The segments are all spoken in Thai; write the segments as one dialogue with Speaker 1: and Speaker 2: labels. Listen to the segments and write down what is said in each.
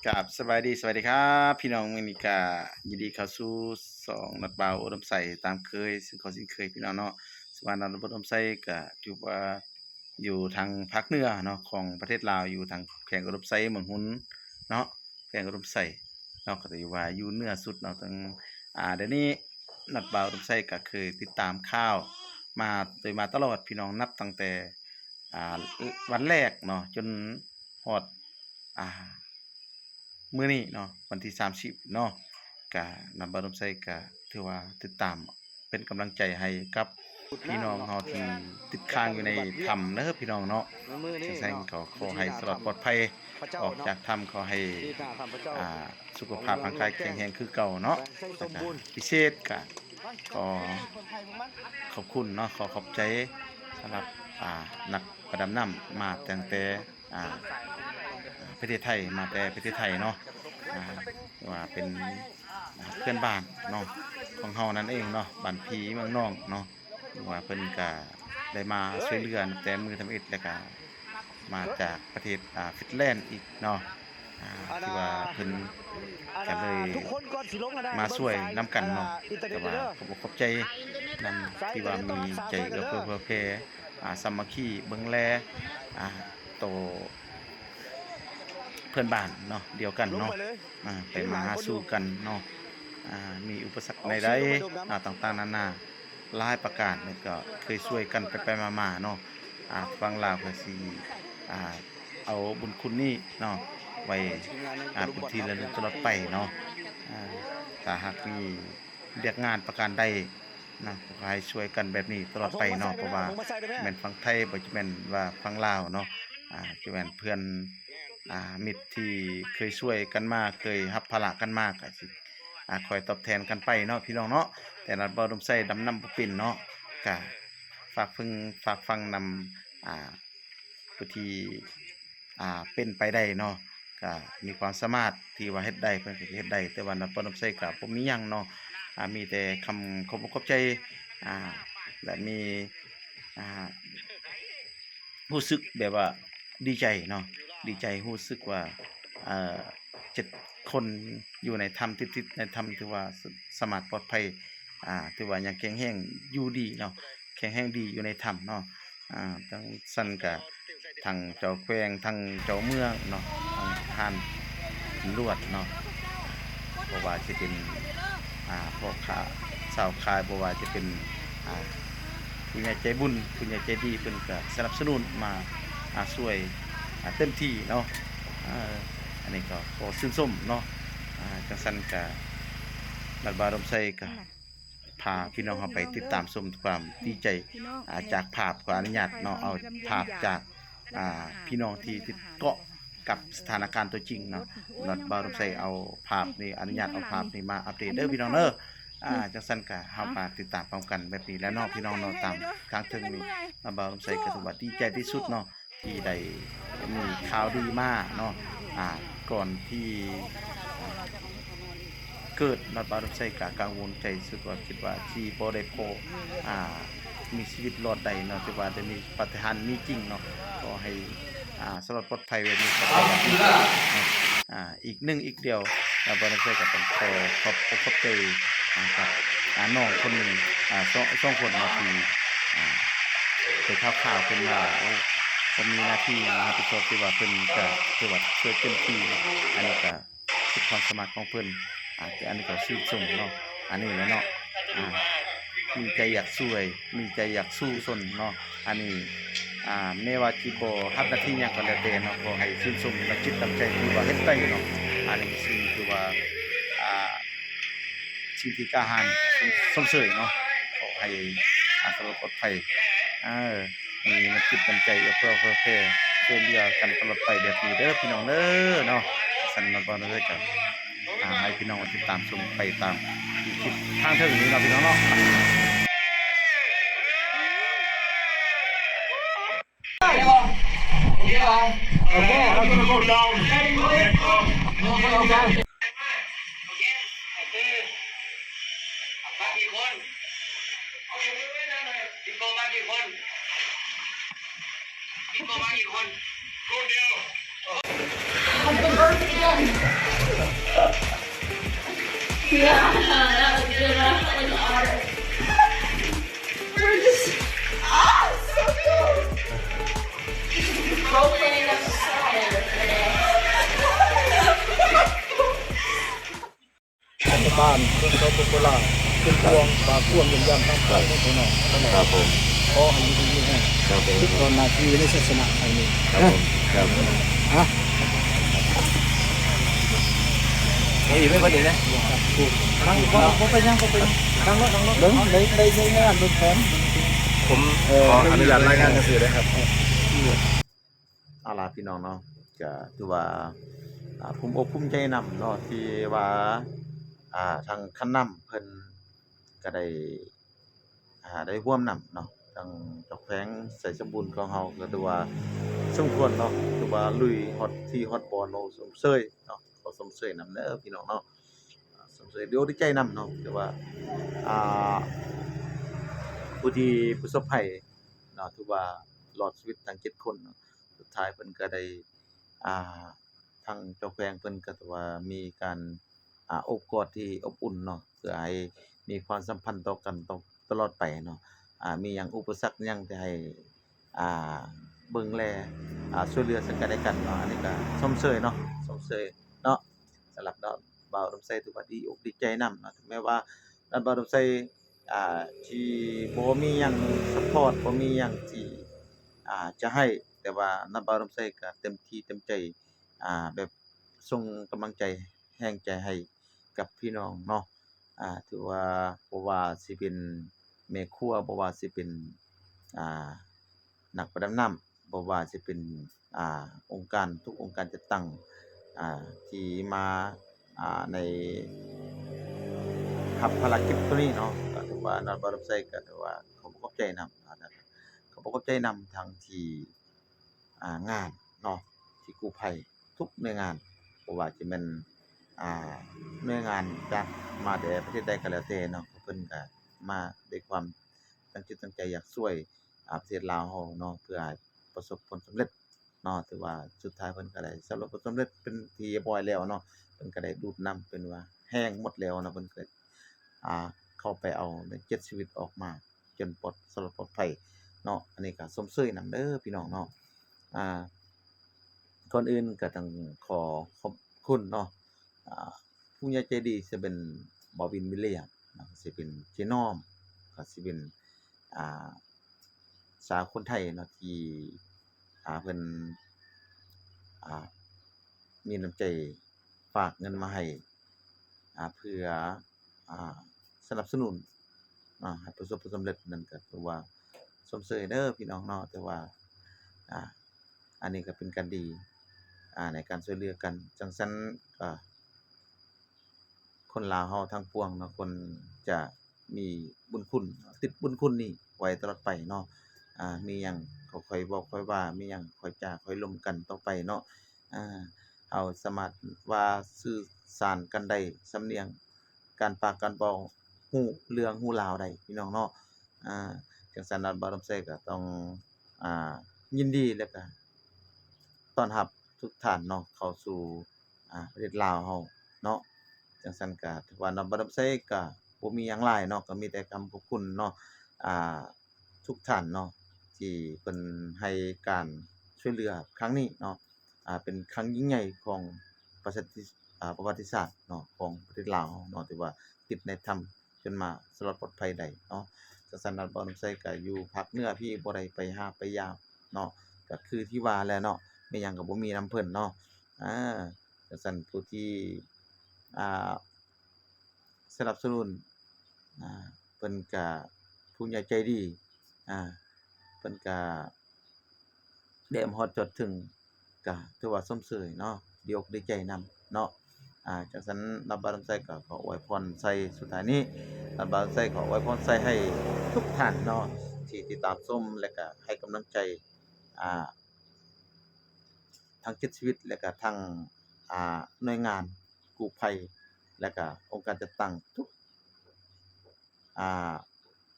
Speaker 1: กับสวัสดีครับพี่น้องมื้อนี้ก็ยินดีเข้าสู่2นัดบ่าวอุดมไสตามเคยซึ่งเขาสิเคยพี่น้องเนาะสำหรับนัดอุดมไสก็ถือว่าอยู่ทางภาคเหนือเนาะของประเทศลาวอยู่ทางแขวงอุดมไสเมืองหุนเนาะแขวงอุดมไสเนาะก็ถือว่าอยู่เหนือสุดเนาะทางเดี๋ยวนี้นัดบ่าวอุดมไสก็เคยติดตามข่าวมาโดยมาตลอดพี่น้องนับตั้งแต่อ่าวันแรกเนาะจนฮอดอ่า มื้อนี้เนาะวันที่30เนาะก็นำบ่าวน้ำใสก็ถือว่าติดตามเป็นกำลังใจให้กับพี่น้องเฮาที่ติดค้างอยู่ในถ้ำเด้อพี่น้องเนาะจังซั่นก็ขอให้สลอดปลอดภัยออกจากถ้ำขอให้อ่าสุขภาพร่างกายแข็งแรงคือเก่าเนาะแล้วก็พิเศษก็ขอขอบคุณเนาะขอขอบใจสำหรับนักประดาน้ำมาตั้งแต่อ่า ประเทศไทยมาแต่ประเทศไทยเนาะอ่าว่าเป็นเพื่อนบ้านเนาะของเฮานั่นเองเนาะบ้านพี่เมืองน้องเนาะว่าเพิ่นก็ได้มาช่วยเหลือแต่มือทำอิฐแล้วก็มาจากประเทศฟินแลนด์อีกเนาะที่ว่าเพิ่นก็เลยมาช่วยนํกันเนาะแต่ว่าขอบใจนำที่ว่ามีใจเอื้อเฟื้อแผ่สามัคคีเบิ่งแลโต เพื่อนบ้านเนาะเดียวกันเนาะไปมาหาสู่กันเนาะมีอุปสรรคใดๆต่างๆนานาหลายประการเนี่ยก็เคยช่วยกันไปๆมาๆเนาะฟังลาวก็สิเอาบุญคุณนี้เนาะไว้เป็นที่ระลึกตลอดไปเนาะถ้าหากมีเรียกงานประการใดนะขอให้ช่วยกันแบบนี้ตลอดไปเนาะเพราะว่าแม่นฝั่งไทยบ่จะแม่นว่าฝั่งลาวเนาะจะแม่นเพื่อนมิตรที่เคยช่วยกันมาเคยรับภาระกันมาก็สิคอยตอบแทนกันไปเนาะพี่น้องเนาะแต่นัดบ่ต้องใช้ดำน้ำบ่เป็นเนาะก็ฝากฟังนำผู้ที่เป็นไปได้เนาะก็มีความสามารถที่ว่าเฮ็ดได้เพิ่นก็เฮ็ดได้แต่ว่านัดบ่ต้องใช้ก็บ่มีหยังเนาะมีแต่คำขอบอกขอบใจและมีรู้สึกแบบว่าดีใจเนาะดีใจรู้สึกว่าเอ่อ7คนอยู่ในถ้ำติดๆในถ้ำถือว่าสามารถปลอดภัยถือว่ายังแข็งแรงอยู่ดีเนาะแข็งแรงดีอยู่ในถ้ำเนาะทั้งซั่นก็ทั้งเจ้าแขวงทั้งเจ้าเมืองเนาะทั้งทหารตำรวจเนาะบ่ว่าสิเป็นพ่อค้าชาวขายบ่ว่าจะเป็นผู้ใหญ่ใจบุญผู้ใหญ่ใจดีเพิ่นก็สนับสนุนมาช่วยเต็มที่เนาะอันนี้ก็ขอชื่นชมเนาะจังซั่นก็รัฐบาลร่มไทรก็พาพี่น้องเฮาไปติดตามชมความดีใจจากภาพขออนุญาตเนาะเอาภาพจากพี่น้องที่ติดเกาะกับสถานการณ์ตัวจริงเนาะรัฐบาลร่มไทรเอาภาพนี้อนุญาตเอาภาพนี้มาอัปเดตเด้อพี่น้องเด้อจังซั่นก็เฮามาติดตามพร้อมกันแบบนี้แล้วเนาะพี่น้องเนาะตามครั้งถึงนี้รัฐบาลร่มไทรก็ถือว่าดีใจที่สุดเนาะที่ได้มีข่าวดีมาเนาะก่อนที่เกิดรัฐบาลร่มไทรก็กังวลใจสุดว่าคิดว่าสิบ่ได้พบมีชีวิตรอดได้เนาะแต่ว่าได้มีปาฏิหาริย์มีจริงเนาะขอให้สลอดปลอดภัยไว้มีปลอดภัยอีกเดียวรัฐบาลร่มไทรก็ต้องขอบใจกับน้องคนหนึ่งสองคนเนาะที่เคยข่าวๆเพิ่นว่าผมมีหน้าที่รับผิดชอบที่ว่าเพิ่นก็ถือว่าช่วยเต็มที่อันนี้ก็สุดความสามารถของเพิ่นแต่อันนี้ก็ชื่นชมเนาะอันนี้แหละเนาะมีใจอยากช่วยมีใจอยากสู้ชนเนาะอันนี้แม้ว่าสิบ่รับหน้าที่หยังก็แล้วแต่เนาะขอให้ชื่นชมและจิตตั้งใจที่ว่าเฮ็ดได้เนาะอันนี้สิ่งที่ว่าสิ่งที่กล้าหาญสมเสยเนาะขอให้สลอดปลอดภัยมีน้ำจิตน้ำใจเพื่อแผ่ช่วยเหลือกันตลอดไปแบบนี้เด้อพี่น้องเด้อเนาะสั่นบ่ได้ก็ให้พี่น้องติดตามชมไปตามคลิปทางเทิงนี้เนาะพี่น้องเนาะโอเคเราจะมาลองมากี่คนพี่โกมากี่คนพี่โกมากี่คนคนเดียว
Speaker 2: Yeah, that was good. I felt like an otter. We're just so cool. Role playing outside today.
Speaker 3: บ้านเพิ่นเขาเป็นโบราณเป็นพวงปลาพ่วงเป็นยำทั้งไทยทั้งพี่น้องครับผมขอให้อยู่ดีๆนะครับทุกคนนาทีในศาสนาไทยนี้ครับผมครับฮะนี่ไม่พอดีนะนั่งผมไปยังนั่งรถเดินได้งานรถแถมผมขออนุญาตรายงานหนังสือได้ครับ
Speaker 1: เอาล่ะพี่น้องเนาะก็ถือว่าภูมิอกภูมิใจนำเนาะที่ว่าทางคันนำเพิ่นก็ได้ได้ร่วมนำเนาะทางเจ้าแขวงไสสมบูรณ์ของเฮาก็ถือว่าสมควรเนาะถือว่าลุยฮอดที่ฮอดบอลเนาะสมเชยเนาะขอสมเชยนำเด้อพี่น้องเนาะสมเชยเดี๋ยวดีใจนำเนาะถือว่าอ่าผู้ที่ประสบภัยเนาะถือว่ารอดชีวิตทั้ง7คนเนาะสุดท้ายเพิ่นก็ได้อ่าทางเจ้าแขวงเพิ่นก็ถือว่ามีการโอบกอดที่อบอุ่นเนาะเพื่อให้มีความสัมพันธ์ต่อกันตลอดไปเนาะมีหยังอุปสรรคหยังที่ให้อ่าเบิ่งแลช่วยเหลือซึ่งกันและกันเนาะอันนี้ก็ชมเชยเนาะชมเชยเนาะสำหรับบ่าวดำไสถือว่าดีอกดีใจนำเนาะถึงแม้ว่าบ่าวดำไสที่บ่มีหยังซัปพอร์ตบ่มีหยังที่จะให้แต่ว่าบ่าวดำไสก็เต็มที่เต็มใจแบบส่งกำลังใจแรงใจให้กับพี่น้องเนาะถือว่าบ่ว่าสิเป็นแม่ครัวบ่ว่าสิเป็นอ่านักประดาน้ำบ่ว่าสิเป็นองค์การทุกองค์การจัดตั้งที่มาในรับภารกิจตัวนี้เนาะก็ถือว่าบ่าวดำไสก็ถือว่าขอบอกขอบใจนำขอบอกขอบใจนำทางที่งานเนาะที่กู้ภัยทุกหน่วยงานบ่ว่าจะแม่นหน่วยงานจากมาแต่ประเทศใดก็แล้วแต่เนาะเพิ่นก็มาด้วยความตั้งจิตตั้งใจอยากช่วยประเทศลาวเฮาเนาะเพื่อให้ประสบผลสำเร็จเนาะถือว่าสุดท้ายเพิ่นก็ได้สำเร็จผลสำเร็จเป็นที่เรียบร้อยแล้วเนาะเพิ่นก็ได้ดูดนำเป็นว่าแห้งหมดแล้วเนาะเพิ่นก็เข้าไปเอาได้7ชีวิตออกมาจนสำเร็จปลอดภัยเนาะอันนี้ก็สมเชยนำเด้อพี่น้องเนาะอ่าก่อนอื่นก็ต้องขอขอบคุณเนาะผู้ใหญ่ใจดีสิเป็นบ่าววินวิลเลียมเนาะสิเป็นเจ๊น้อมก็สิเป็นอ่าสาวคนไทยเนาะที่เพิ่นอ่ามีน้ำใจฝากเงินมาให้เพื่อสนับสนุนให้ประสบผลสำเร็จนั่นก็ถือว่าสมเชยเด้อพี่น้องเนาะแต่ว่าอ่าอันนี้ก็เป็นการดีในการช่วยเหลือกันจังซั้นก็คนลาวเฮาทั้งปวงเนาะคนจะมีบุญคุณติดบุญคุณนี้ไว้ตลอดไปเนาะมีหยังก็ค่อยเว้าค่อยว่ามีหยังค่อยจาค่อยร่วมกันต่อไปเนาะเฮาสามารถว่าสื่อสารกันได้สำเนียงการปากการเว้าฮู้เรื่องฮู้ราวได้พี่น้องเนาะจังซั้นแล้วบ่าวดำไสก็ต้องยินดีแล้วก็ต้อนรับทุกท่านเนาะเข้าสู่ประเทศลาวเฮาเนาะจังซั้นก็ถือว่าบ่าวดำไสก็บ่มีหยังหลายเนาะก็มีแต่คำขอบคุณเนาะอ่าทุกท่านเนาะที่เพิ่นให้การช่วยเหลือครั้งนี้เนาะเป็นครั้งยิ่งใหญ่ของประชาธิประวัติศาสตร์เนาะของประเทศลาวเนาะที่ว่าติดในถ้ำจนมารอดปลอดภัยได้เนาะจังซั้นแล้วบ่าวดำไสก็อยู่ภาคเหนือพี่บ่ได้ไปหาไปยามเนาะก็คือที่ว่าแหละเนาะมีหยังก็บ่มีนำเพิ่นเนาะจังซั้นผู้ที่สนับสนุนเพิ่นก็ผู้ใหญ่ใจดีเพิ่นก็ได้มาฮอดจอดถึงก็ถือว่าสมเชยเนาะดีอกดีใจนำเนาะจังซั้นบ่าวดำไสก็ขออวยพรใส่สุดท้ายนี้บ่าวดำไสขออวยพรใส่ให้ทุกท่านเนาะที่ติดตามชมและก็ให้กำลังใจอ่าทั้ง7ชีวิตและก็ทั้งหน่วยงานกู้ภัยและก็องค์การจัดตั้งทุก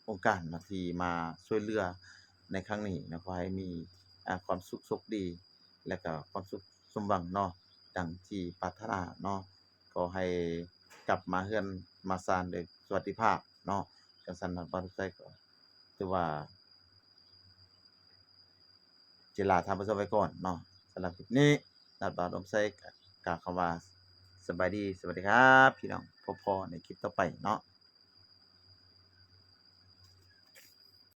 Speaker 1: องค์การเนาะที่มาช่วยเหลือในครั้งนี้เนาะขอให้มีความสุขโชคดีและก็ความสุขสมหวังเนาะ ดังที่ปรารถนาเนาะขอให้กลับมาเรือนมาซ่านด้วยสวัสดิภาพเนาะจังซั่นน่ะบ่าวไสก็ถือว่าสิลาท่านผู้ชมไว้ก่อนเนาะสำหรับคลิปนี้บ่าวดมไสก็กล่าวคำว่าสบายดีสวัสดีครับพี่น้องพบพ้อในคลิปต่อไปเนาะ